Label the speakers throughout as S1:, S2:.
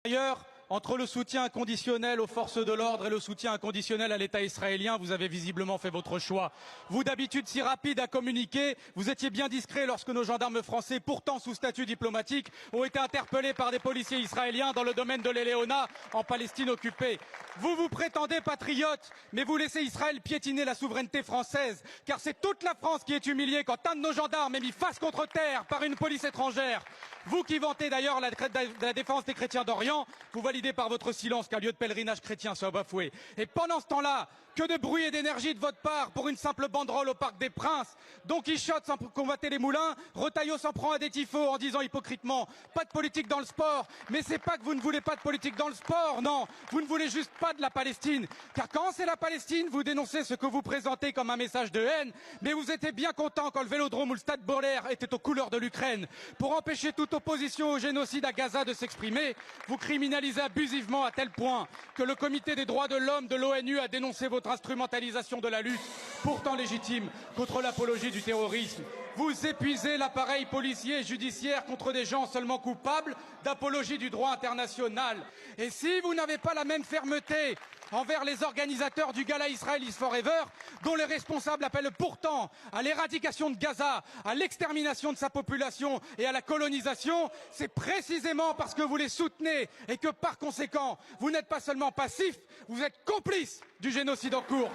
S1: D'ailleurs, entre le soutien inconditionnel aux forces de l'ordre et le soutien inconditionnel à l'État israélien, vous avez visiblement fait votre choix. Vous, d'habitude si rapide à communiquer, vous étiez bien discret lorsque nos gendarmes français, pourtant sous statut diplomatique, ont été interpellés par des policiers israéliens dans le domaine de l'Eléona, en Palestine occupée. Vous vous prétendez patriote, mais vous laissez Israël piétiner la souveraineté française, car c'est toute la France qui est humiliée quand un de nos gendarmes est mis face contre terre par une police étrangère. Vous qui vantez d'ailleurs la défense des chrétiens d'Orient, vous validez par votre silence qu'un lieu de pèlerinage chrétien soit bafoué. Et pendant ce temps-là, que de bruit et d'énergie de votre part pour une simple banderole au Parc des Princes. Don Quichotte sans convoiter les moulins, Retailleau s'en prend à des tifos en disant hypocritement « pas de politique dans le sport ». Mais c'est pas que vous ne voulez pas de politique dans le sport, non, vous ne voulez juste pas de la Palestine. Car quand c'est la Palestine, vous dénoncez ce que vous présentez comme un message de haine, mais vous étiez bien content quand le Vélodrome ou le Stade Bollaert étaient aux couleurs de l'Ukraine. Pour empêcher toute opposition au génocide à Gaza de s'exprimer, vous criminalisez abusivement à tel point que le Comité des droits de l'homme de l'ONU a dénoncé votre instrumentalisation de la lutte, pourtant légitime, contre l'apologie du terrorisme. Vous épuisez l'appareil policier et judiciaire contre des gens seulement coupables d'apologie du droit international. Et si vous n'avez pas la même fermeté envers les organisateurs du gala Israel is Forever, dont les responsables appellent pourtant à l'éradication de Gaza, à l'extermination de sa population et à la colonisation, c'est précisément parce que vous les soutenez et que par conséquent, vous n'êtes pas seulement passif, vous êtes complice du génocide en cours.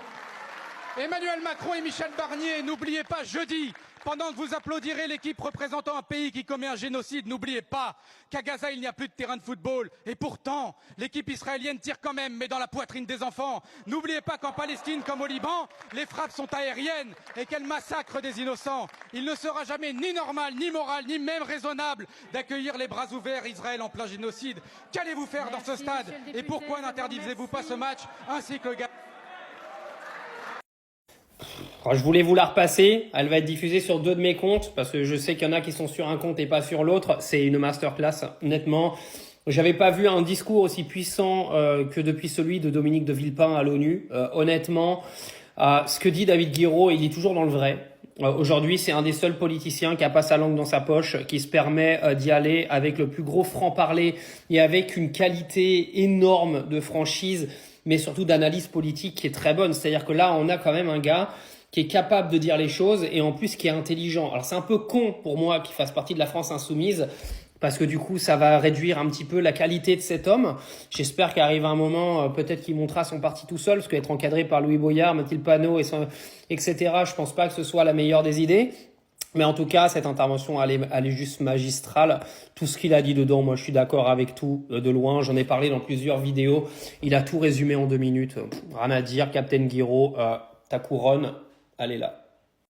S1: Emmanuel Macron et Michel Barnier, n'oubliez pas jeudi, pendant que vous applaudirez l'équipe représentant un pays qui commet un génocide, n'oubliez pas qu'à Gaza, il n'y a plus de terrain de football. Et pourtant, l'équipe israélienne tire quand même, mais dans la poitrine des enfants. N'oubliez pas qu'en Palestine, comme au Liban, les frappes sont aériennes et qu'elles massacrent des innocents. Il ne sera jamais ni normal, ni moral, ni même raisonnable d'accueillir les bras ouverts Israël en plein génocide. Qu'allez-vous faire dans ce stade? Et pourquoi n'interdisez-vous pas ce match ainsi que le gars?
S2: Alors, je voulais vous la repasser. Elle va être diffusée sur 2 de mes comptes parce que je sais qu'il y en a qui sont sur un compte et pas sur l'autre. C'est une masterclass. Honnêtement, j'avais pas vu un discours aussi puissant que depuis celui de Dominique de Villepin à l'ONU. Honnêtement, ce que dit David Guiraud, il est toujours dans le vrai. Aujourd'hui, c'est un des seuls politiciens qui a pas sa langue dans sa poche, qui se permet d'y aller avec le plus gros franc-parler et avec une qualité énorme de franchise, mais surtout d'analyse politique qui est très bonne. C'est-à-dire que là, on a quand même un gars qui est capable de dire les choses et en plus qui est intelligent. Alors c'est un peu con pour moi qu'il fasse partie de la France insoumise parce que du coup ça va réduire un petit peu la qualité de cet homme. J'espère qu'arrive un moment peut-être qu'il montera son parti tout seul parce qu'être encadré par Louis Boyard, Mathilde Panot etc. Je pense pas que ce soit la meilleure des idées. Mais en tout cas, cette intervention, elle est juste magistrale. Tout ce qu'il a dit dedans, moi, je suis d'accord avec tout de loin. J'en ai parlé dans plusieurs vidéos. Il a tout résumé en 2 minutes. Rien à dire. Captain Guiraud, ta couronne, elle est là.